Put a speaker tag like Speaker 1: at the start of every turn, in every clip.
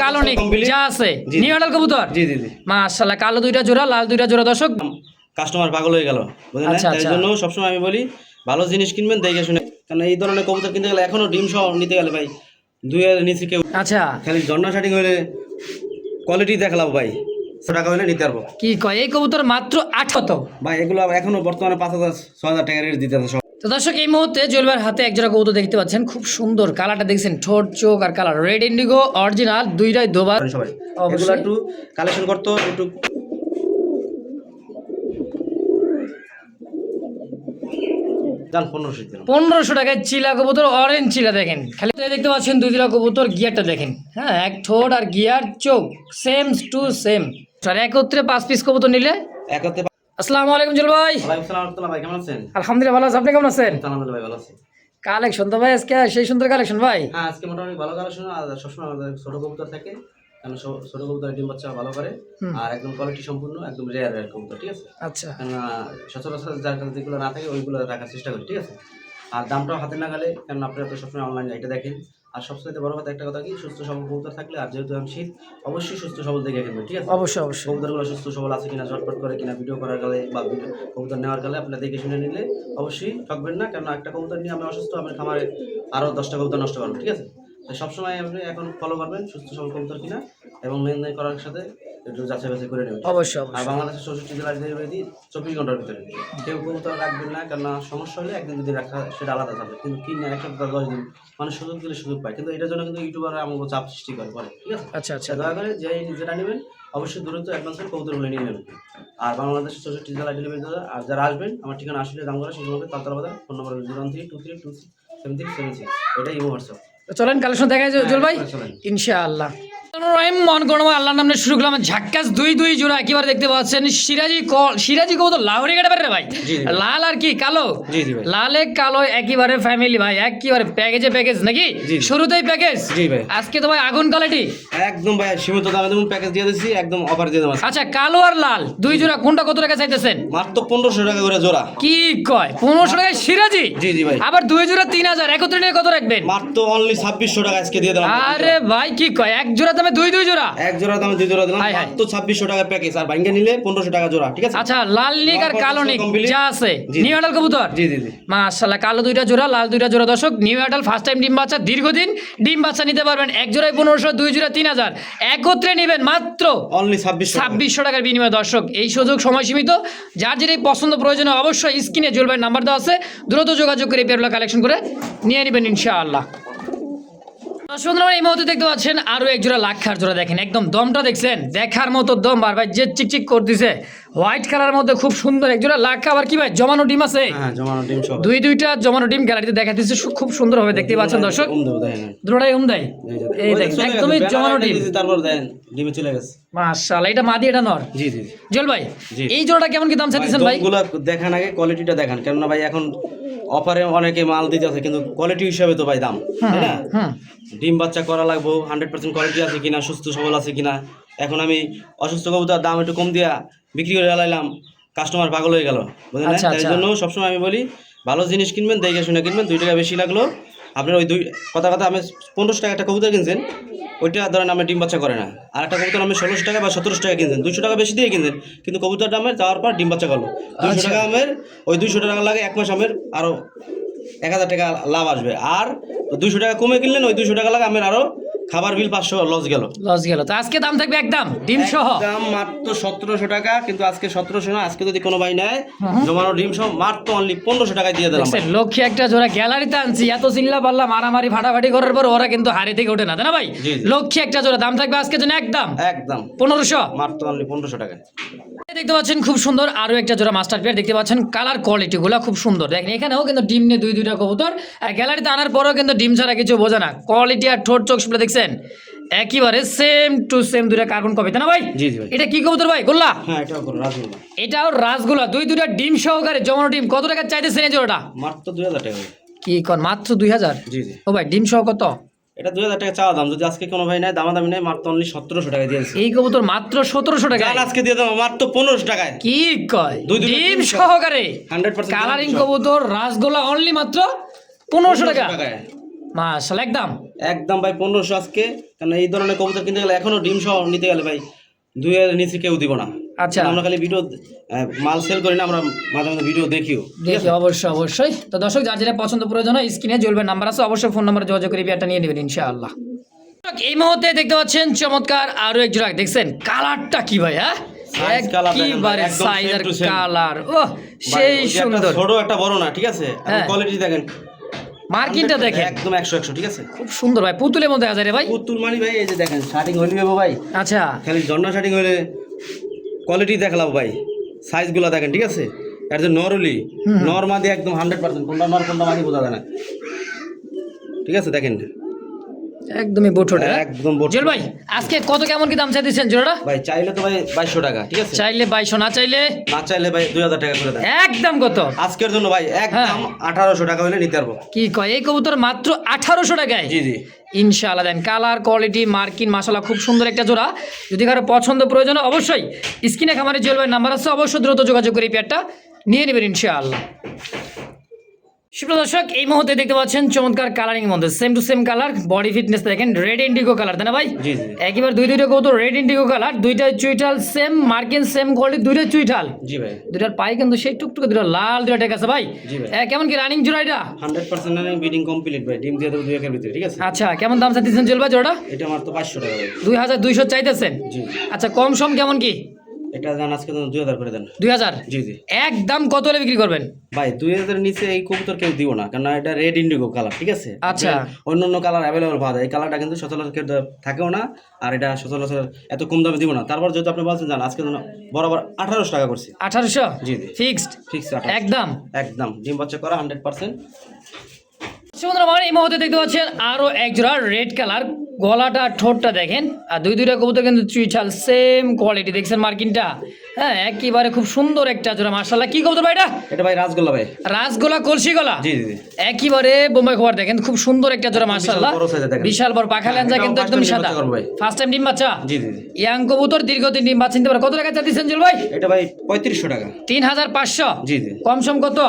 Speaker 1: কালো নেই যা আছে নিউ অ্যাডাল কবুতর।
Speaker 2: জি জি জি
Speaker 1: মাশাআল্লাহ, কালো দুইটা জোড়া, লাল দুইটা জোড়া। দর্শক
Speaker 2: কাস্টমার পাগল হয়ে গেল, বুঝলেন? তাই জন্য সবসময় আমি বলি ভালো জিনিস কিনবেন দেখে শুনে, কারণ এই ধরনের কবুতর কিনতে গেলে এখনো ডিম সহ নিতে গেলে ভাই 2000 নিচে কেউ
Speaker 1: আচ্ছা
Speaker 2: খালি ঝর্ণা শাটিং হলে কোয়ালিটি দেখালাম ভাই, 100 টাকা হলে নিতে পারবো।
Speaker 1: কি কয় এই কবুতর মাত্র 800
Speaker 2: ভাই এগুলো এখনো বর্তমানে 5000 6000 টাকা রেট দিতে আছে।
Speaker 1: তো দর্শক এই মুহূর্তে জুয়েল হাতে এক জোড়া কবুতর দেখতে পাচ্ছেন, খুব সুন্দর কালারটা দেখছেন, ঠোঁট চোখ আর কালার রেড ইন্ডিগো অরিজিনাল, দুইটাই দোবার।
Speaker 2: সবাই এগুলো একটু কালেকশন করতে একটু জান 1500
Speaker 1: টাকায় চিলা কবুতর, অরেঞ্জ চিলা দেখেন, খালি দেখতে পাচ্ছেন দুই জোড়া কবুতর, গিয়ারটা দেখেন, হ্যাঁ এক ঠোঁট আর গিয়ার চোখ সেম টু সেম। আর একত্রে 5 পিস কবুতর নিলে
Speaker 2: একত্রে।
Speaker 1: আসসালামু আলাইকুম জুয়েল ভাই।
Speaker 2: ওয়ালাইকুম আসসালাম রাহমাতুল্লাহ। ভাই কেমন আছেন?
Speaker 1: আলহামদুলিল্লাহ ভালো আছি, আপনি কেমন আছেন?
Speaker 2: আলহামদুলিল্লাহ ভাই ভালো আছি।
Speaker 1: কালেকশন তো ভাই আজকে সেই সুন্দর কালেকশন ভাই।
Speaker 2: হ্যাঁ আজকে মোটামুটি ভালো কালেকশন, আর সবসময় আমাদের ছোট কবুতর থাকে, কারণ ছোট কবুতর ডিম বাচ্চা ভালো করে, আর একদম কোয়ালিটি সম্পূর্ণ একদম রেয়ার কবুতর, ঠিক আছে?
Speaker 1: আচ্ছা,
Speaker 2: কারণ সচরাচর যার কাছে যেগুলো না থাকে ওইগুলো রাখার চেষ্টা করি, ঠিক আছে? আর দামটাও হাতে না গেলে, কারণ আপনারা তো সবসময় অনলাইন এটা দেখেন। আর সবচেয়ে বড় কথা একটা কথা কি, সুস্থ সবল কবুতর থাকলে, আর যেহেতু আমি শীত, অবশ্যই সুস্থ সবল দেখে কিনবেন, ঠিক আছে?
Speaker 1: অবশ্যই অবশ্যই।
Speaker 2: কবুতরগুলো সুস্থ সবল আছে কিনা, ঝটপট করে কিনা, ভিডিও করার গেলে বা কবুতর নেওয়ার গেলে আপনারা দেখে শুনে নিলে অবশ্যই ঠকবেন না, কারণ একটা কবুতর নিয়ে আমি অসুস্থ, আমার খামারে আরও 10টা কবুতর নষ্ট করবো, ঠিক আছে? তাই সবসময় আপনি এখন ফলো করবেন সুস্থ সবল কবুতর কিনা, এবং লেনদেন করার সাথে একটু যাচাই বাছাই করে নেবেন।
Speaker 1: অবশ্যই।
Speaker 2: আর বাংলাদেশের 64 জেলার ডেলিভারি 24 ঘন্টার ভিতরে। কেউ কবুতর রাখবেন না, কারণ সমস্যা হলে একদিন যদি রাখা সেটা আলাদা যাবে, কিন্তু কিনে 1 সপ্তাহ 10 দিন মানুষ সুযোগ দিলে সুযোগ পায়, কিন্তু এটার জন্য কিন্তু ইউটিউবাররা আমাকে চাপ সৃষ্টি করে, ঠিক আছে?
Speaker 1: আচ্ছা আচ্ছা,
Speaker 2: দয়া করে যেটা নেবেন অবশ্যই দ্রুত অ্যাডভান্সের কবুতরগুলো নিয়ে নেবেন। আর বাংলাদেশের 64 জেলায় ডেলিভারি দেওয়া। আর যারা আসবেন, আমার ঠিকানা আসলে দামগড়া শিশুমন্দির তালতলা বাজার, ফোন নম্বর 01323267376, এটাই ইমো হোয়াটসঅ্যাপ।
Speaker 1: চলেন কালেকশন দেখাই জুয়েল ভাই ইনশাআল্লাহ। মন করবো আল্লাহর নামে শুরু করলাম। ঝাক্কাস দুই জোড়া একেবারে দেখতে পাচ্ছেন, সিরাজি কবুতর লাহোরি কাটা পারে ভাই, লাল আর কি কালো, লালে কালো একেবারে ফ্যামিলি ভাই, একেবারে প্যাকেজ নাকি শুরুতেই প্যাকেজ। আজকে তো ভাই আগুন কোয়ালিটি
Speaker 2: একদম ভাই, সীমিত দামে যেমন প্যাকেজ দিয়ে দিচ্ছি, একদম অফার দিয়ে দেবো।
Speaker 1: আচ্ছা কালো আর লাল দুই জোড়া কোনটা কত টাকা চাইতেছেন?
Speaker 2: মাত্র 1500 টাকা করে জোড়া।
Speaker 1: কি কয় 1500 টাকায় সিরাজি?
Speaker 2: জি জি ভাই।
Speaker 1: আবার দুই জোড়া 3000, একত্রে নিয়ে কত রাখবেন?
Speaker 2: মাত্র অনলি 2600 টাকা আজকে দিয়ে দিলাম।
Speaker 1: আরে ভাই কি কয়, এক জোড়া দামে দুই জোড়া,
Speaker 2: এক জোড়া দামে দুই জোড়া দিলাম, মাত্র 2600 টাকা প্যাকেজ, আর ভাঙ্গা নিলে 1500 টাকা জোড়া, ঠিক আছে?
Speaker 1: আচ্ছা লাল নিক আর কালো নিক যা আছে নিউ অ্যাডাল কবুতর।
Speaker 2: জি জি জি
Speaker 1: মাশাআল্লাহ, কালো দুইটা জোড়া, লাল দুইটা জোড়া। দর্শক নিউ অ্যাডাল ফার্স্ট টাইম ডিম বাচ্চা, দীর্ঘদিন ডিম বাচ্চা নিতে পারবেন। এক জোড়ায় 1500, দুই জোড়া 3000, একত্রে নেবেন মাত্র
Speaker 2: অনলি 2600
Speaker 1: টাকার বিনিময়ে। দর্শক এই সুযোগ সময় সীমিত, যার যেটাই পছন্দ প্রয়োজন অবশ্যই স্ক্রিনে জুয়েল ভাইয়ের নাম্বার দেওয়া আছে, দ্রুত যোগাযোগ করে পেয়ারগুলো কালেকশন করে নিয়ে নেবেন ইনশাআল্লাহ। সুন্দর এই মুহূর্তে দেখতে পাচ্ছেন আরো এক জোড়া লাক্ষার জোড়া, দেখেন একদম দমটা দেখছেন, দেখার মতো দম, আর ভাই যে চিকচিক করতেছে, হোয়াইট কালার মধ্যে খুব সুন্দর এক জোড়া লাক্ষা। আবার কি ভাই জমানো ডিম আছে?
Speaker 2: হ্যাঁ জমানো ডিম সব,
Speaker 1: দুইটা জমানো ডিম গ্যালারিতে দেখাতেছে, খুব সুন্দর হবে, দেখতে পাচ্ছেন দর্শক। দুটোটাই উমদাই, এই দেখেন একদমই জমানো ডিম।
Speaker 2: তারপর দেন ডিমে চলে গেছে।
Speaker 1: মাশাআল্লাহ, এটা মাদি এটা নর।
Speaker 2: জি জি
Speaker 1: জল ভাই এই জোড়াটা কেমন কি দাম চাইতেছেন ভাই?
Speaker 2: এগুলো দেখান আগে, কোয়ালিটিটা দেখান, কেননা ভাই এখন অফারে অনেকে মাল দিতে আছে, কিন্তু কোয়ালিটি হিসাবে তো ভাই দাম, তাই না? ডিম বাচ্চা করা লাগবো, 100% কোয়ালিটি আছে কিনা, সুস্থ সবল আছে কিনা। এখন আমি অসুস্থ কবুতর দাম একটু কম দিয়া বিক্রি করে লাইলাম, কাস্টমার পাগল হয়ে গেল, বুঝলেন? তাই জন্য সবসময় আমি বলি ভালো জিনিস কিনবেন দেখে শুনে কিনবেন। 2 টাকা বেশি লাগলো আপনার ওই কথা আমি 1500 টাকা একটা কবুতর কিনছেন, ওইটা ধরেন আমি ডিম বাচ্চা করে না। আর একটা কবুতর আমি 1600 টাকা বা 1700 টাকা কিনছেন, 200 টাকা বেশি দিয়ে কিনছেন, কিন্তু কবুতরটা আমার যাওয়ার পর ডিম বাচ্চা করলো 200 টাকা আমের, ওই 200 টাকা লাগে 1 মাস আমের আরও 1000 টাকা লাভ আসবে। আর 200 টাকা কমে কিনলেন, ওই 200 টাকা লাগে আমের আরও খাবার বিল 500 লস গেল। তো আজকে দাম থাকবে একদম ডিম সহ, দাম মাত্র 1700 টাকা, কিন্তু আজকে 1700 না, আজকে যদি কোনো ভাই নেয় জমানো ডিম সহ মাত্র অনলি 1500 টাকায় দিয়ে দিলাম।
Speaker 1: লক্ষ্মী একটা জোড়া গ্যালারিতে আনছি, এত চিল্লা পাল্লা মারামারি ফাটাফাটি করার পর ওরা কিন্তু হাড়ি থেকে ওঠে না, তাই না ভাই? লক্ষ্মী একটা জোড়া দাম থাকবে আজকে জন্য একদম 1500,
Speaker 2: মাত্র অনলি 1500 টাকা।
Speaker 1: দেখতে পাচ্ছেন খুব সুন্দর আরো একটা জোড়া মাস্টার পেয়ার, দেখতে পাচ্ছেন কালার কোয়ালিটি গুলা খুব সুন্দর। দেখেন এখানেও কিন্তু ডিম নিয়ে দুইটা কবুতর, আর গ্যালারিতে আনার পরেও কিন্তু ডিম ছাড়া কিছু বোঝে না, কোয়ালিটি আর ঠোঁট চোখ দেখছেন একেবারে সেম টু সেম, দুইটা কার্বন কপি, তাই না ভাই?
Speaker 2: জি জি।
Speaker 1: এটা কি কবুতর ভাই? গোল্লা?
Speaker 2: হ্যাঁ এটাও রাসগোল্লা।
Speaker 1: এটাও রাসগোল্লা, দুইটা ডিম সহকারে জমানো ডিম। কত টাকা চাইতেছেন এই জোড়াটা?
Speaker 2: মাত্র 2000 টাকা।
Speaker 1: কি কোন মাত্র 2000?
Speaker 2: জি জি।
Speaker 1: ও ভাই ডিম সহ কত?
Speaker 2: এটা 2000 টাকা চাওয়া দাম, যদি আজকে কোনো ভাই নাই দামাদামি নাই, মাত্র অনলি 1700 টাকা দিয়েছি।
Speaker 1: এই কবুতর মাত্র 1700 টাকা
Speaker 2: আজকে দিয়ে দাও মাত্র 1500 টাকায়।
Speaker 1: কি কয় ডিম সহকারে
Speaker 2: 100%
Speaker 1: কালারিং কবুতর রাসগোল্লা অনলি মাত্র 1500 টাকা। মাশাআল্লাহ একদম
Speaker 2: একদম ভাই 1500 আজকে, কারণ এই ধরনের কবুতর কিনতে গেলে এখনো ডিম সহ নিতে গেলে ভাই 2000 নিচে কেউ দিব না।
Speaker 1: আচ্ছা
Speaker 2: আমরা খালি ভিডিও মাল সেল করি না, আমরা মাঝে মাঝে ভিডিও দেখিও।
Speaker 1: দেখি অবশ্যই অবশ্যই। তো দর্শক যার যেটা পছন্দ প্রয়োজন হয় স্ক্রিনে জুয়েল নাম্বার আছে, অবশ্যই ফোন নাম্বারে যোগাযোগ করে পেয়ারটা নিয়ে নেবেন ইনশাআল্লাহ। এই মুহূর্তে দেখতে পাচ্ছেন চমৎকার আরো এক জোড়া, দেখছেন কালারটা কি ভাই, হ্যাঁ
Speaker 2: Size colour দেখেন ভাই,
Speaker 1: একেবারে
Speaker 2: একদম
Speaker 1: সাইজ
Speaker 2: same
Speaker 1: আর
Speaker 2: to same।
Speaker 1: কালার ও
Speaker 2: ভাই,
Speaker 1: সেই
Speaker 2: ওই যে একটা
Speaker 1: সুন্দর।
Speaker 2: ছোট একটা বড় না, ঠিক আছে?
Speaker 1: হ্যাঁ।
Speaker 2: কোয়ালিটি দেখেন,
Speaker 1: মার্কিংটা দেখেন
Speaker 2: একদম 100 ঠিক আছে?
Speaker 1: খুব সুন্দর ভাই, পুতুলের মধ্যে আছে রে ভাই।
Speaker 2: পুতুল মানি ভাই, এই যে দেখেন শার্টিং হইলি ভাই,
Speaker 1: আচ্ছা
Speaker 2: খালি জন্না শার্টিং হইলে কোয়ালিটি দেখলাম ভাই, সাইজগুলো দেখেন, ঠিক আছে? এর যে নরলি নরমাদি একদম 100%, কোনটা নর কোনটা মাদি বোঝা যায় না, ঠিক আছে? দেখেন
Speaker 1: একদমই বুটুটা
Speaker 2: একদম বড়।
Speaker 1: জুয়েল ভাই আজকে কত কেমন কি দাম চাইতেছেন জোড়াটা?
Speaker 2: ভাই চাইলে তো ভাই 2200 টাকা, ঠিক আছে?
Speaker 1: চাইলে 2200, না চাইলে
Speaker 2: না চাইলে ভাই 2000 টাকা করে দেন
Speaker 1: একদম কত?
Speaker 2: আজকের জন্য ভাই, একদম 1800 টাকা হলে নিতে পারবো।
Speaker 1: কি কয় এই কবুতর মাত্র 1800 টাকায়?
Speaker 2: জি জি
Speaker 1: ইনশাআল্লাহ দেন কালার কোয়ালিটি মার্কিন মাশাআল্লাহ খুব সুন্দর একটা জোড়া। যদি কারো পছন্দ প্রয়োজন হয় অবশ্যই স্ক্রিনে খামারে জুয়েল ভাই নাম্বার আছে, অবশ্যই দ্রুত যোগাযোগ করে এই পেয়ারটা নিয়ে নেবেন ইনশাআল্লাহ। সুপ্রিয় দর্শক এই মুহূর্তে দেখতে পাচ্ছেন চমৎকার কালারিং মধ্যে same to same colour, body fitness দেখেন রেড ইন্ডিগো কালার, তাই না ভাই?
Speaker 2: জি জি
Speaker 1: একবার দুইটা কবুতর রেড ইন্ডিগো কালার, দুইটা চুইটাল সেম মার্কিন সেম কোয়ালিটি, দুইটা চুইটাল,
Speaker 2: জি ভাই
Speaker 1: দুইটার পাই কিন্তু সেই টুকটুকে দুটো লাল দুটো ঠিক আছে ভাই।
Speaker 2: জি ভাই
Speaker 1: কেমন কি রানিং জোড়া এটা?
Speaker 2: 100% রানিং বিডিং কমপ্লিট ভাই, ডিম দিয়ে দেবো 2 একের ভিতরে, ঠিক আছে?
Speaker 1: আচ্ছা কেমন দাম চাইতেছেন জুয়েল ভাই জোড়া?
Speaker 2: এটা আমার তো 500 টাকা ভাই।
Speaker 1: 2200 চাইতেছেন?
Speaker 2: জি
Speaker 1: আচ্ছা কম সম কেমন কি?
Speaker 2: এটা জান আজকে তো 2000 করে দেন।
Speaker 1: 2000
Speaker 2: জি জি
Speaker 1: একদম কত হলে বিক্রি করবেন?
Speaker 2: ভাই 2000 এর নিচে এই কবুতর কেউ দিব না, কারণ এটা রেড ইন্ডিগো কালার, ঠিক আছে?
Speaker 1: আচ্ছা।
Speaker 2: অন্য অন্য কালার অ্যাভেলেবল পাওয়া যায়, এই কালারটা কিন্তু সচরাচর কেউ থাকেও না, আর এটা সচরাচর এত কম দামে দিব না। তারপর যেহেতু আপনি বলছেন জান আজকে জন্য বরাবর 1800 টাকা করছি।
Speaker 1: 1800
Speaker 2: জি জি
Speaker 1: ফিক্সড
Speaker 2: ফিক্স
Speaker 1: একদম।
Speaker 2: একদম ডিম বাচ্চা করা 100%।
Speaker 1: সুন্দর আমার এই মুহূর্তে দেখতে পাচ্ছেন আরো এক জোড়া রেড কালার, গলাটা ঠোঁটটা দেখেন, আর দুইটা কবুতর কিন্তু চুইঠাল সেম কোয়ালিটি, দেখছেন মার্কিনটা, হ্যাঁ একেবারে খুব সুন্দর একটা জোড়া মাশাআল্লাহ। কি কবুতর ভাই এটা?
Speaker 2: এটা ভাই রাজগোল্লা ভাই।
Speaker 1: রাজগোলা কলসি গলা,
Speaker 2: জি জি জি
Speaker 1: একেবারে বোম্বাই খবর দেখেন, খুব সুন্দর একটা জোড়া মাশাআল্লাহ,
Speaker 2: বড় size এর দেখেন।
Speaker 1: বিশাল বড় পাখা লেঞ্জা কিন্তু
Speaker 2: এটাও
Speaker 1: একদম
Speaker 2: first time
Speaker 1: সাদা,
Speaker 2: ডিম বাচ্চা করবো ভাই।
Speaker 1: ফার্স্ট টাইম ডিম বাচ্চা,
Speaker 2: জি জি জি
Speaker 1: ইয়াং কবুতর দীর্ঘদিন ডিম বাচ্চা নিতে পারে। কত টাকা চাইতেছেন জুয়েল ভাই?
Speaker 2: এটা ভাই 3500 টাকা।
Speaker 1: 3500
Speaker 2: জি জি
Speaker 1: কম সম কত?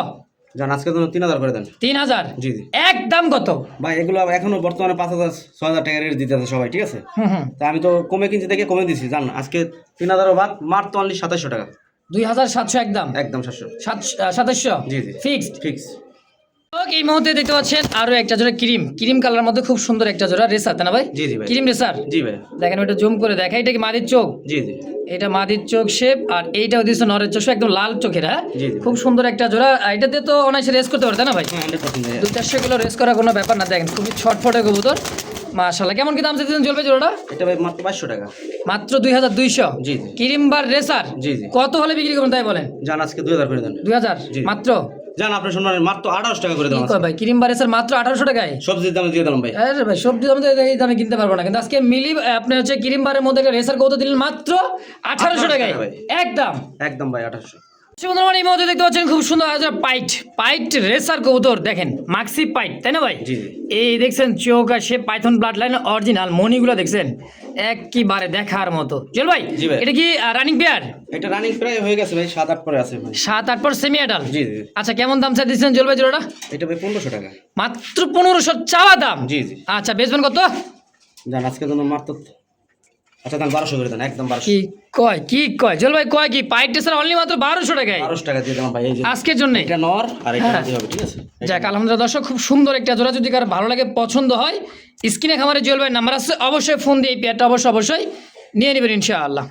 Speaker 2: জান আজকে তো 3000 করে দেন।
Speaker 1: 3000
Speaker 2: জি জি
Speaker 1: একদম কত?
Speaker 2: ভাই এগুলো এখনো বর্তমানে 5000 6000 টাকা রেট দিতে আছে সবাই, ঠিক আছে?
Speaker 1: হুম
Speaker 2: তা আমি তো কমে কিনছি দেখে কমে দিছি, জান আজকে 3000 বাদ মার তো অনলি 2700 টাকা,
Speaker 1: 2700 একদম,
Speaker 2: একদম 700।
Speaker 1: 2700
Speaker 2: জি জি
Speaker 1: ফিক্সড।
Speaker 2: ফিক্স।
Speaker 1: এই মুহূর্তে দেখতে পাচ্ছেন আরো একটা জোড়া ক্রিম কালার মধ্যে খুব সুন্দর একটা জোড়া রেসার, তাই না ভাই?
Speaker 2: জি জি ভাই
Speaker 1: ক্রিম রেসার
Speaker 2: জি ভাই
Speaker 1: দেখেন, ওটা জুম করে দেখা, এটা কি মাদির চোখ?
Speaker 2: জি জি
Speaker 1: এটা মাদির চোখ শেপ, আর এইটাও দিচ্ছে নরের চোখ, একদম লাল চোখের, হ্যাঁ
Speaker 2: জি জি
Speaker 1: খুব সুন্দর একটা জোড়া। এটাতে তো অনায়াসে রেস করতে পারে, তাই না ভাই?
Speaker 2: 100% ভাই।
Speaker 1: 200-400 কিলো রেস করা কোনো ব্যাপার না, দেখেন খুবই ছটফটে কবুতর মাশাআল্লাহ। কেমন কি দাম চাইতেছেন চলবে জোড়াটা?
Speaker 2: এটা ভাই মাত্র 500 টাকা।
Speaker 1: মাত্র 2200
Speaker 2: জি জি
Speaker 1: ক্রিমবার রেসার,
Speaker 2: জি জি
Speaker 1: কত হলে বিক্রি করবেন তাই বলেন?
Speaker 2: জান আজকে 2000 করে দেন।
Speaker 1: 2000
Speaker 2: জি।
Speaker 1: মাত্র?
Speaker 2: জান আপনি শুনবেন মাত্র 2800 টাকা করে
Speaker 1: কি
Speaker 2: দেন।
Speaker 1: কয় ভাই, ক্রিমবার রেসার মাত্র 1800 টাকায়?
Speaker 2: সবজির দাম দিয়ে দিলাম ভাই।
Speaker 1: আরে ভাই সবজি দাম তো এই দামে কিনতে পারবো না, কিন্তু আজকে মিলি আপনি হচ্ছে ক্রিমবারের মধ্যে একটা রেসার কত দিলেন? মাত্র 1800 টাকায়
Speaker 2: টাকা ভাই।
Speaker 1: একদম।
Speaker 2: একদম ভাই 2800।
Speaker 1: বন্ধুরা এই মুহূর্তে দেখতে পাচ্ছেন খুব সুন্দর একটা পাইট রেসার কবুতর, দেখেন মাক্সি পাইট, তাই না ভাই?
Speaker 2: জি জি
Speaker 1: এই দেখছেন চোখ আর সে পাইথন ব্লাড লাইন অরিজিনাল, মনিগুলো দেখছেন একেবারে দেখার মতো। চল ভাই
Speaker 2: জি ভাই।
Speaker 1: এটা কি রানিং পেয়ার?
Speaker 2: এটা রানিং প্রায় হয়ে গেছে ভাই, 7-8 পরে আছে ভাই।
Speaker 1: 7-8 পর সেমি অ্যাডাল।
Speaker 2: জি জি
Speaker 1: আচ্ছা কেমন দাম চাই দিচ্ছেন জল ভাই জোড়াটা?
Speaker 2: এটা ভাই 1500 টাকা।
Speaker 1: মাত্র 1500 চাওয়া দাম?
Speaker 2: জি জি
Speaker 1: আচ্ছা বেচবেন কত?
Speaker 2: জান আজকে জন্য মাত্র, আচ্ছা দাম 1200 করে দেন, একদম 1200।
Speaker 1: কি কয় জল ভাই, কয় কি পাইট রেসার অনলি মাত্র 1200 টাকায়
Speaker 2: 1200 টাকা দিয়ে দিলাম ভাই। এই যে
Speaker 1: আজকের জন্য।
Speaker 2: এটা নর আর এটা
Speaker 1: হ্যাঁ।
Speaker 2: মাদি হবে, ঠিক আছে?
Speaker 1: যাক আলহামদুলিল্লাহ দর্শক, খুব সুন্দর একটা জোড়া, যদি কারো ভালো লাগে পছন্দ হয় স্ক্রিনে খামারে জুয়েল ভাই নাম্বার আছে, অবশ্যই ফোন দিয়ে এই পেয়ারটা অবশ্যই নিয়ে নেবেন ইনশাআল্লাহ।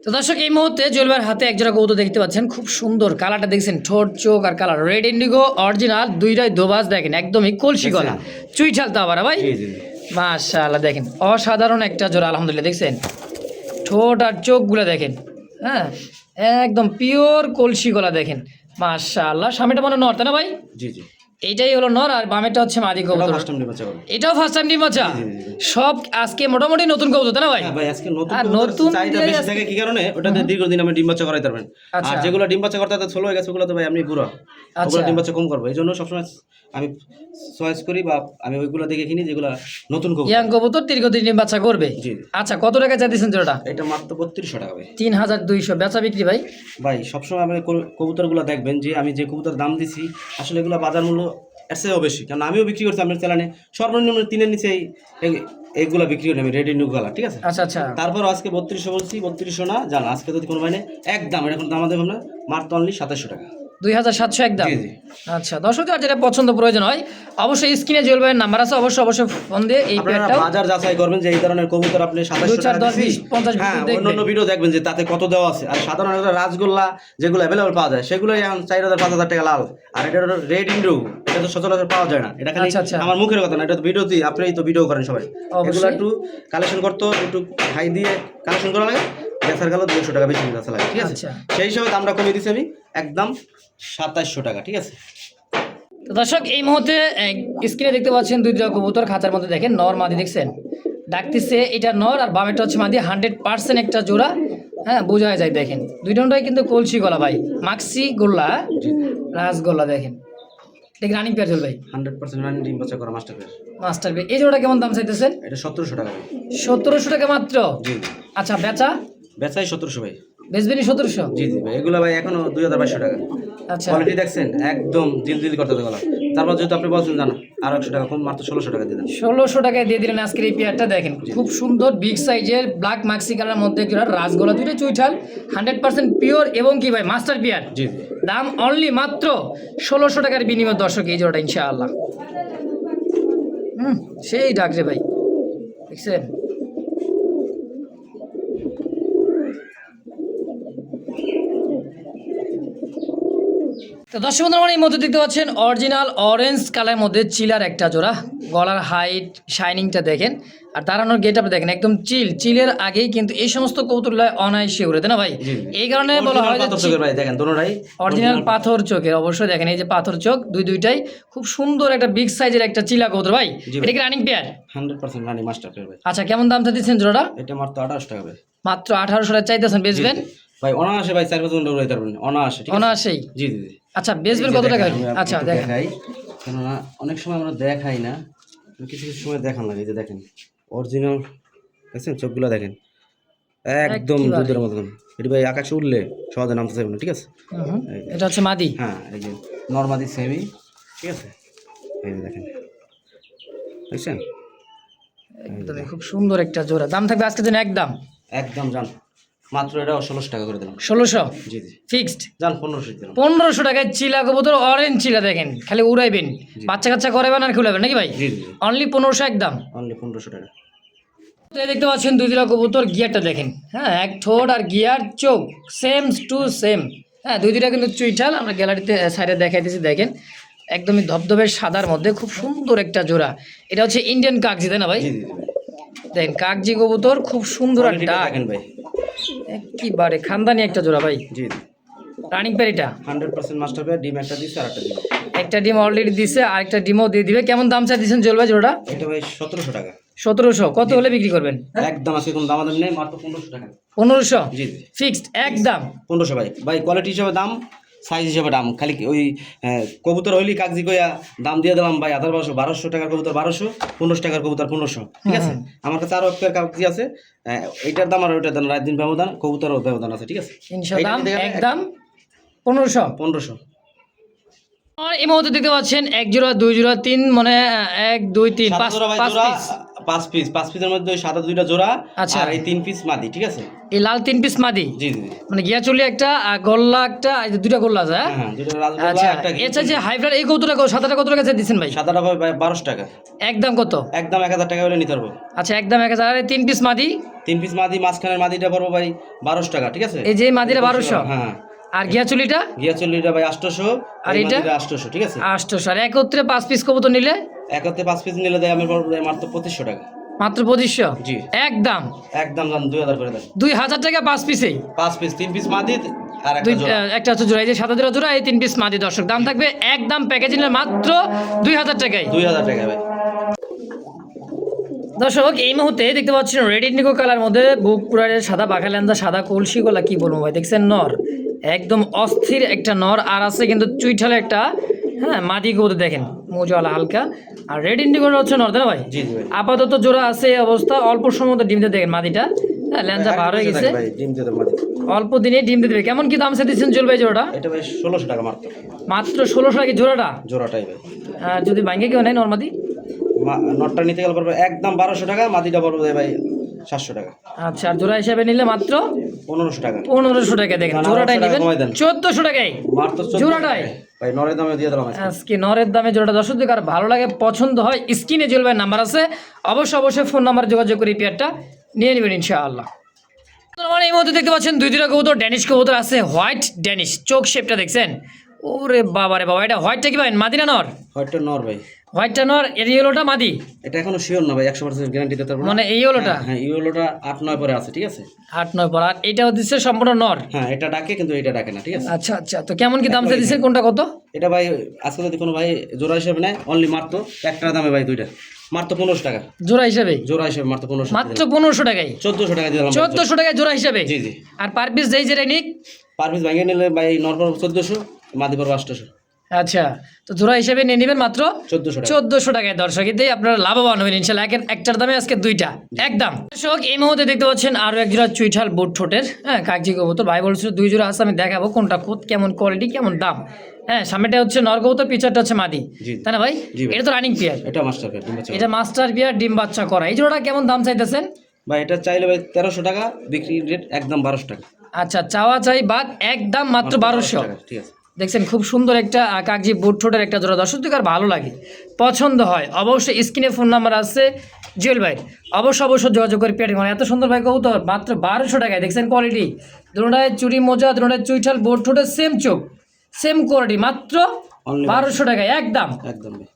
Speaker 1: তো দর্শক এই মুহূর্তে জুয়েল ভাইয়ের হাতে এক জোড়া কবুতর দেখতে পাচ্ছেন, খুব সুন্দর কালারটা দেখছেন, ঠোঁট চোখ আর কালার রেড ইন্ডিগো অরিজিনাল, দুইটাই দোবাজ দেখেন, একদমই কলসি গলা, চুই ঠালতে আবার ভাই
Speaker 2: জি জি
Speaker 1: মাশাআল্লাহ, দেখেন অসাধারণ একটা জোড়া আলহামদুলিল্লাহ, দেখছেন ঠোঁট আর চোখগুলো দেখেন, হ্যাঁ একদম পিওর কলসি গলা দেখেন মাশাআল্লাহ। সামনেটা মনে নর, তাই না ভাই?
Speaker 2: জি জি
Speaker 1: এইটাই হলো নর, আর বামেটা হচ্ছে মাদি কবুতর।
Speaker 2: ফার্স্ট টাইম বাচ্চা করব।
Speaker 1: এটাও ফার্স্ট টাইম ডিম বাচ্চা?
Speaker 2: জি, জি, জি।
Speaker 1: সব আজকে মোটামুটি নতুন কবুতর, তাই না ভাই?
Speaker 2: হ্যাঁ ভাই আজকে নতুন
Speaker 1: আর
Speaker 2: কবুতর
Speaker 1: নতুন
Speaker 2: চাহিদা
Speaker 1: দিয়ে
Speaker 2: বেশি
Speaker 1: আজকে-
Speaker 2: থাকে কি কারণে, ওটাতে দীর্ঘদিন আমি ডিম বাচ্চা করাইতে পারবেন।
Speaker 1: আচ্ছা।
Speaker 2: আর যেগুলো ডিম বাচ্চা করতে স্লো হয়ে গেছে ওগুলো তো ভাই আমি পুরো
Speaker 1: আচ্ছা।
Speaker 2: ওগুলো ডিম বাচ্চা কম করবো, এই জন্য সবসময় আমি চয়েস করি বা আমি ওইগুলো দেখে কিনি যেগুলো নতুন কবুতর।
Speaker 1: ইয়াং কবুতর দীর্ঘদিন ডিম বাচ্চা করবে।
Speaker 2: জি।
Speaker 1: আচ্ছা কত টাকা চাইছেন জোড়াটা?
Speaker 2: এটা মাত্র 3200 টাকা ভাই।
Speaker 1: 3200 বেচা বিক্রি ভাই?
Speaker 2: ভাই সবসময় আপনি কবুতরগুলো দেখবেন যে আমি যে কবুতর দাম দিছি আসলে এগুলো বাজার মূল্য এর চেয়েও বেশি, কারণ আমিও বিক্রি করছি আপনার চ্যানেলে সর্বনিম্ন 3-এর নিচে এইগুলা বিক্রি করি আমি, রেডি নিউ কালার, ঠিক আছে।
Speaker 1: আচ্ছা আচ্ছা,
Speaker 2: তারপর আজকে 3200 বলছি, 3200 না জান, আজকে যদি কোনো মানে একদম এখন দাম দেবো না, মাত্র অনলি 2700 টাকা।
Speaker 1: 2700 একদম।
Speaker 2: জি জি।
Speaker 1: আচ্ছা দর্শক, আর যেটা পছন্দ প্রয়োজন হয় অবশ্যই স্ক্রিনে জুয়েল ভাইয়ের নাম্বার আছে, অবশ্যই ফোন দিয়ে এই
Speaker 2: আপনারা
Speaker 1: পেয়ারটাও
Speaker 2: বাজার যাচাই করবেন যে এই ধরনের কবুতর আপনি 2700
Speaker 1: 2, 4,
Speaker 2: টাকা
Speaker 1: 10, 20, 50
Speaker 2: হ্যাঁ,
Speaker 1: ভিডিও দেখবেন।
Speaker 2: অন্যান্য ভিডিও দেখবেন যে তাতে কত দেওয়া আছে। আর সাধারণ একটা রাজগোল্লা যেগুলো অ্যাভেলেবল পাওয়া যায় সেগুলো এখন 4000-5000 টাকা লাল, আর এটা হলো রেড ইন্ডু, এটা তো সচরাচর পাওয়া যায় না। এটা খালি
Speaker 1: আচ্ছা, আচ্ছা।
Speaker 2: আমার মুখের কথা না, এটা তো ভিডিওতেই, আপনিই তো ভিডিও করেন সবাই।
Speaker 1: অবশ্যই।
Speaker 2: এগুলো একটু কালেকশন করতে একটু হাই দিয়ে কালেকশন করা লাগে, বেচার গেল 200 টাকা বেশি বেচা লাগে, ঠিক আছে।
Speaker 1: আচ্ছা।
Speaker 2: সেই হিসাবে দামটা কমিয়ে দিচ্ছি আমি একদম 2700 টাকা, ঠিক আছে।
Speaker 1: তো দর্শক, এই মুহূর্তে স্ক্রিনে দেখতে পাচ্ছেন দুইটা কবুতর খাঁচার মধ্যে, দেখেন নর মাদি দেখছেন, ডাকতেছে এটা নর আর বামেরটা হচ্ছে মাদি, 100% একটা জোড়া, হ্যাঁ বোঝা যায়। দেখেন দুইটাই কিন্তু কলসি গলা ভাই, মাক্সি গোল্লা, রাসগোল্লা, দেখেন দেখেন রানিং পেয়ার চল ভাই,
Speaker 2: 100% রানিং ডিম বাচ্চা করা মাস্টার পেয়ার।
Speaker 1: Master pair. এই জোড়াটা কেমন দাম চাইতেছেন?
Speaker 2: এটা 1700 টাকা ভাই।
Speaker 1: 1700 টাকা মাত্র?
Speaker 2: জি।
Speaker 1: আচ্ছা, বেচা
Speaker 2: বেচাই 1700 ভাই।
Speaker 1: বেচবেনি 1700?
Speaker 2: জি জি ভাই, এগুলো ভাই এখনো 2200 টাকা।
Speaker 1: আচ্ছা,
Speaker 2: কোয়ালিটি দেখছেন একদম জিল করতে গেল। তারপর যেহেতু আপনি বলছেন জানা আরো 100 টাকা কম, মাত্র 1600 টাকা দিয়ে দেন।
Speaker 1: 1600 টাকায় দিয়ে দিলেন আজকের এই পেয়ারটা। দেখেন খুব সুন্দর বিগ সাইজের ব্ল্যাক মাক্সি কালার মধ্যে জোড়া রাসগোলা, দুইটা চুইঠাল, 100% পিওর এবং কি ভাই মাস্টার পেয়ার।
Speaker 2: জি।
Speaker 1: দাম অনলি মাত্র 1600 টাকার বিনিময় দর্শক এই জোড়াটা ইনশাআল্লাহ। সেই ডাক রে ভাই, দেখছেন? তো দর্শক বন্ধুরা, আমার এই মধ্যে দেখতে পাচ্ছেন অরিজিনাল অরেঞ্জ কালারের মধ্যে চিলার একটা জোড়া, গলার হাইট শাইনিংটা দেখেন, আর দাঁড়ানোর গেট আপ দেখেন, একদম চিলের আগেই কিন্তু এই সমস্ত কৌতুকগুলো অনায়াসে উড়ে, তাই না ভাই? এই কারণে বলা হয় যে
Speaker 2: ভাই দেখেন দোনোটাই
Speaker 1: অরিজিনাল পাথর চোখের। অবশ্যই দেখেন এই যে পাথর চোখ, দুইটাই খুব সুন্দর একটা বিগ সাইজের একটা চিলা কৌতুক ভাই। এটা কি running pair?
Speaker 2: 100% running master pair ভাই।
Speaker 1: আচ্ছা, কেমন দাম চাইতেছেন জোড়াটা?
Speaker 2: এটা মাত্র 2800 টাকা ভাই।
Speaker 1: মাত্র 1800 টাকা চাইতেছেন, বেচবেন?
Speaker 2: ভাই অনায়াসে ভাই 4-5 ঘন্টা উড়াইতে পারবেন অনায়াসে, ঠিক আছে।
Speaker 1: অনায়াসেই?
Speaker 2: জি জি জি।
Speaker 1: আচ্ছা, বেচবেন কত টাকা? আচ্ছা দেখেন,
Speaker 2: দেখাই, কেননা অনেক সময় আমরা দেখাই না, কিছু কিছু সময় দেখান লাগে। যে দেখেন অরিজিনাল দেখছেন, চোখগুলো দেখেন একদম দুধের মতন। এটি ভাই আকাশে উঠলে সহজে নামতে চাইবে না, ঠিক আছে।
Speaker 1: এটা হচ্ছে মাদি।
Speaker 2: হ্যাঁ, এই যে নর্মাদি সেমি, ঠিক আছে। এই যে দেখেন, দেখছেন
Speaker 1: একদম খুব সুন্দর একটা জোড়া। দাম থাকবে আজকের জন্য একদম
Speaker 2: জান মাত্র এটা 1600 টাকা করে দিলাম।
Speaker 1: 1600?
Speaker 2: জি জি,
Speaker 1: ফিক্সড?
Speaker 2: জান 1500 দিলাম।
Speaker 1: 1500 টাকায় চিলা কবুতর, অরেঞ্জ চিলা, দেখেন খালি উড়াইবেন, বাচ্চা কাচ্চা করাবেন আর খুলাবেন নাকি ভাই?
Speaker 2: জি জি,
Speaker 1: অনলি 1500 একদম।
Speaker 2: অনলি 1500 টাকা।
Speaker 1: দেখতে পাচ্ছেন দুই জোড়া কবুতর, গিয়ারটা দেখেন, হ্যাঁ এক ঠোঁট আর গিয়ার চোখ সেম টু সেম, হ্যাঁ দুইটা কিন্তু চুইঠাল। আমরা গ্যালারিতে সাইডে দেখাইতেছি, দেখেন একদমই ধবধবে সাদার মধ্যে খুব সুন্দর একটা জোড়া। এটা হচ্ছে ইন্ডিয়ান কাগজি, তাই না ভাই?
Speaker 2: জি জি ভাই,
Speaker 1: দেখেন কাগজি কবুতর, খুব সুন্দর আর ডাক,
Speaker 2: দেখেন ভাই
Speaker 1: একেবারে খানদানি একটা জোড়া ভাই।
Speaker 2: জি জি,
Speaker 1: রানিং পেয়ার এটা
Speaker 2: 100% মাস্টার পেয়ার। ডিম একটা দিছে আর একটা দিবে,
Speaker 1: একটা ডিম অলরেডি দিছে, আরেকটা ডিমও দিয়ে দিবে। কেমন দাম চাই দিচ্ছেন জল ভাই জোড়া?
Speaker 2: এটা ভাই 1700 টাকা।
Speaker 1: 1700? কত হলে বিক্রি করবেন?
Speaker 2: একদম আছে, কোনো দামাদামি নেই, মাত্র 1500 টাকা।
Speaker 1: 1500?
Speaker 2: জি জি,
Speaker 1: ফিক্সড একদম
Speaker 2: 1500 ভাই। ভাই কোয়ালিটি হিসাবে দাম, সাইজ হিসাবে দাম, খালি ওই কবুতর হইলি কাগজি কইয়া দাম দিয়ে দিলাম ভাই। 1200 টাকার কবুতর 1200, 1500 টাকার কবুতর 1500, ঠিক আছে। আমার কাছে আরো একটা কাগজি আছে, এইটার দাম আর ওইটার দাম রাত দিন ব্যবধান, কবুতরও ব্যবধান আছে, ঠিক আছে।
Speaker 1: ইনশাআল্লাহ একদম 1500।
Speaker 2: 1500।
Speaker 1: আর এই মুহূর্তে দেখতে পাচ্ছেন এক জোড়া, দুই জোড়া, তিন, মানে 1 2 3 5 পিস,
Speaker 2: 5 পিসের মধ্যে ওই সাদা দুইটা জোড়া,
Speaker 1: আচ্ছা।
Speaker 2: আর এই 3 পিস মাদি, ঠিক আছে।
Speaker 1: এই লাল 3 পিস মাদি,
Speaker 2: জি জি,
Speaker 1: মানে গিয়া চলি একটা আর গোল্লা একটা, এই যে দুইটা গোল্লা আছে, হ্যাঁ?
Speaker 2: হ্যাঁ দুইটা রাজগোল্লা
Speaker 1: আচ্ছা,
Speaker 2: একটা।
Speaker 1: এটা যে হাইব্রিড এই কতটা, সাদাটা কত টাকা দিচ্ছেন ভাই?
Speaker 2: সাদাটা ভাই 1200 টাকা।
Speaker 1: একদম কত?
Speaker 2: একদম 1000 টাকা হলে নিতে পারবো।
Speaker 1: আচ্ছা, একদম 1000। আর 3 পিস মাদি?
Speaker 2: 3 পিস মাদি, মাঝখানের মাদিটা পড়বো ভাই 1200 টাকা, ঠিক আছে।
Speaker 1: এই যে মাদিটা 1200?
Speaker 2: হ্যাঁ।
Speaker 1: আর গিয়া চুলিটা?
Speaker 2: গিয়া চল্লিটা ভাই 800,
Speaker 1: আর এটা
Speaker 2: 800, ঠিক আছে।
Speaker 1: 800। আর একত্রে 5 পিস কবুতর নিলে?
Speaker 2: একত্রে 5 পিস নিলে দেয় আমি পড়বো মাত্র 2500 টাকা।
Speaker 1: মাত্র 2500?
Speaker 2: জি,
Speaker 1: একদম
Speaker 2: একদম জান 2000 করে দেন।
Speaker 1: 2000 টাকা 5 পিসেই?
Speaker 2: 5 পিস, 3 পিস মাদি আর একটা জোড়া।
Speaker 1: একটা হচ্ছে জোড়া, এই যে সাদা জোড়া, এই 3 পিস মাদি দর্শক। দাম থাকবে একদম প্যাকেজিং এর মাত্র 2000 টাকায়।
Speaker 2: 2000 টাকা ভাই।
Speaker 1: দর্শক এই মুহূর্তে দেখতে পাচ্ছেন রেড ইন্ডিগো কালার মধ্যে বুক পুরারের সাদা বাঘালেন্দা, সাদা কলসি গলা, কি বলবো ভাই, দেখছেন নর একদম অস্থির একটা নর, আর আছে কিন্তু চুইঠালে একটা, হ্যাঁ মাদি কবুতর দেখেন, মোজওয়ালা হালকা। আর রেড ইন্ডিগোটা হচ্ছে নর, তাই না ভাই?
Speaker 2: জি জি ভাই।
Speaker 1: আপাতত জোড়া আছে এই অবস্থা, অল্প সময় মতো ডিমতে দেখেন মাদিটা, হ্যাঁ ল্যাঞ্জা বার হয়ে গেছে,
Speaker 2: ভাই ডিম দিয়ে দেবো মাদি।
Speaker 1: অল্প দিনে ডিম দিয়ে দেবে। কেমন কি দাম চাইতেছেন জুয়েল ভাই জোড়াটা?
Speaker 2: এটা ভাই 1600 টাকা মাত্র।
Speaker 1: মাত্র 1600 টাকা জোড়াটা।
Speaker 2: জোড়াটাই ভাই।
Speaker 1: আর যদি ভাঙ্গে কেউ নেয় নর্মাদি?
Speaker 2: নটটা নিতে গেলে পড়বে একদম 1200 টাকা, মাদিটা পড়বে ভাই 700 টাকা।
Speaker 1: আচ্ছা, আর জোড়া হিসাবে নিলে মাত্র
Speaker 2: 1500 টাকা।
Speaker 1: 1500 টাকা। দেখেন
Speaker 2: না,
Speaker 1: জোড়াটাই
Speaker 2: 800 টাকা
Speaker 1: নেবেন
Speaker 2: কমাই দেন।
Speaker 1: 1400 টাকায়
Speaker 2: মাত্র 1400
Speaker 1: জোড়াটাই।
Speaker 2: ভাই নরের দামে দিয়ে দিলাম আজকে।
Speaker 1: আজকে নরের দামে জোড়াটা। দর্শক যদি কারো ভালো লাগে, পছন্দ হয়, স্ক্রিনে জুয়েল ভাইয়ের নাম্বার আছে, অবশ্যই ফোন নাম্বার যোগাযোগ করে এই পেয়ারটা নিয়ে নেবেন ইনশাআল্লাহ। আমার এই মুহূর্তে দেখতে পাচ্ছেন 2 কবুতর, ড্যানিশ কবুতর আছে, হোয়াইট ড্যানিশ। চোখ শেপটা দেখছেন? ওরে বাবা রে বাবা, এটা হোয়াইটটা কি ভাই মাদি না নর?
Speaker 2: হয়তো নর ভাই।
Speaker 1: হোয়াইটটা নর, এর ইয়েলোটা মাদি।
Speaker 2: এটা এখনো শিওর না ভাই, 100% গ্যারান্টি দিতে পারবো না।
Speaker 1: মানে এই ইয়েলোটা
Speaker 2: হ্যাঁ ইয়েলোটা 8-9 পরে আছে, ঠিক আছে?
Speaker 1: 8-9 পর। আর এটা হচ্ছে সম্পূর্ণ নর।
Speaker 2: হ্যাঁ এটা ডাকে কিন্তু এটা ডাকে না, ঠিক আছে?
Speaker 1: আচ্ছা আচ্ছা, তো কেমন কি দাম চাইছেন, কোনটা কত?
Speaker 2: এটা ভাই আজকে যদি কোনো ভাই জোড়া হিসেবে নেয় অনলি মাত্র একটার দামে ভাই দুইটা মাত্র 1500 টাকা
Speaker 1: জোড়া হিসাবে?
Speaker 2: জোড়া হিসেবে মাত্র 1500
Speaker 1: মাত্র 1500 টাকায়?
Speaker 2: 1400 টাকা দিলাম।
Speaker 1: 1400 টাকায় জোড়া হিসাবে?
Speaker 2: জি জি।
Speaker 1: আর পার পিস যেই যেটাই নিক?
Speaker 2: পার পিস ভাঙিয়ে নিলে ভাই নরমাল 1400, মাদি পর 800।
Speaker 1: আচ্ছা, তো জোড়া হিসাবে নিয়ে নেবেন মাত্র
Speaker 2: 1400 টাকা।
Speaker 1: 1400 টাকায়। দর্শক এতেই আপনারা লাভবান হবেন ইনশাল্লাহ। একটার দামে আজকে দুইটা একদম। দর্শক এই মুহূর্তে দেখতে পাচ্ছেন আরো এক জোড়া চুইঠাল বুট ঠোঁটের, হ্যাঁ কাগজি কবুতর। ভাই বলছিল 2 জোড়া আছে, আমি দেখাবো কোনটা কেমন কোয়ালিটি, কেমন দাম। হ্যাঁ, সামনেটা হচ্ছে নর কবুতর, পিছনটা হচ্ছে মাদি,
Speaker 2: জি।
Speaker 1: তাই না ভাই?
Speaker 2: জি ভাই।
Speaker 1: এটা তো রানিং পেয়ার।
Speaker 2: এটা মাস্টার পেয়ার ডিম বাচ্চা।
Speaker 1: এটা মাস্টার পেয়ার, ডিম বাচ্চা করা। এই জোড়াটা কেমন দাম চাইতেছেন
Speaker 2: ভাই? এটা চাইলে ভাই 1300 টাকা, বিক্রি রেট একদম 1200 টাকা।
Speaker 1: আচ্ছা, চাওয়া চাই বাদ একদম মাত্র 1200
Speaker 2: টাকা, ঠিক আছে?
Speaker 1: দেখছেন খুব সুন্দর একটা কাগজি বুট ঠোঁটের একটা জোড়া। দর্শক যদি কার ভালো লাগে, পছন্দ হয়, অবশ্যই স্ক্রিনে ফোন নাম্বার আছে জুয়েল ভাই, অবশ্যই যোগাযোগ করে পেয়ারি। মানে এত সুন্দর ভাই কবুতর মাত্র 1200 টাকায়। দেখছেন কোয়ালিটি, দুটোটায় চুরি মোজা, দুটোটায় চুইঠাল বুট ঠোঁটের, সেম চোখ, সেম কোয়ালিটি, মাত্র
Speaker 2: Only
Speaker 1: 1200 টাকায় একদম।
Speaker 2: একদম ভাই।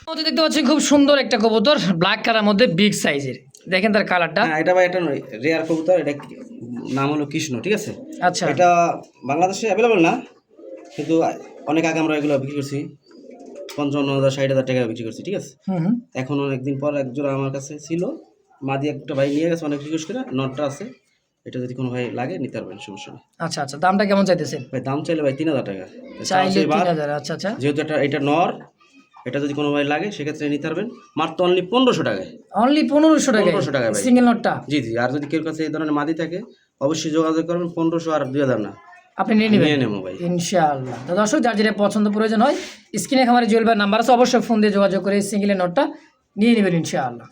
Speaker 1: মধ্যে দেখতে পাচ্ছি খুব সুন্দর একটা কবুতর, ব্ল্যাক কালার মধ্যে বিগ সাইজের। দেখেন তার কালারটা।
Speaker 2: হ্যাঁ এটা ভাই একটা রেয়ার কবুতর, এটা নাম হলো কৃষ্ণ, ঠিক আছে?
Speaker 1: আচ্ছা,
Speaker 2: এটা বাংলাদেশে অ্যাভেলেবল না, কিন্তু অনেক আগে আমরা এগুলো বিক্রি করছি 55,000 60,000 টাকা বিক্রি করছি, ঠিক আছে?
Speaker 1: হুম।
Speaker 2: এখন অনেকদিন পর এক জোড়া আমার কাছে ছিল, মাদি একটা ভাই নিয়ে গেছে, অনেক রিকোয়েস্ট করে। নটটা আছে, এটা যদি কোনো ভাই লাগে নিতে পারবেন, সমস্যা নেই।
Speaker 1: আচ্ছা আচ্ছা, দামটা কেমন চাইতেছেন?
Speaker 2: ভাই দাম চাইলে ভাই 3,000 টাকা
Speaker 1: চাইলে
Speaker 2: এবার
Speaker 1: 3000। আচ্ছা আচ্ছা,
Speaker 2: যেহেতু এটা নর, এটা যদি কোনো ভাই লাগে সেক্ষেত্রে নিতে পারবেন মাত্র অনলি 1500 টাকায়।
Speaker 1: অনলি 1500 টাকায়
Speaker 2: 1500 টাকায় ভাই।
Speaker 1: সিঙ্গেল নোটটা
Speaker 2: জি জি। আর যদি কেউ কাছে এই ধরনের মাদি থাকে অবশ্যই যোগাযোগ করবেন। 1500 আর 2000 না,
Speaker 1: আপনি নিয়ে নেবেন
Speaker 2: নিয়ে নেবো ভাই
Speaker 1: ইনশাআল্লাহ। তো দর্শক যার যেটা পছন্দ প্রয়োজন হয়, স্ক্রিনে খামারে জুয়েল ভাইয়ের নাম্বার আছে, অবশ্যই ফোন দিয়ে যোগাযোগ করে সিঙ্গেলের নোটটা নিয়ে নেবেন ইনশাআল্লাহ।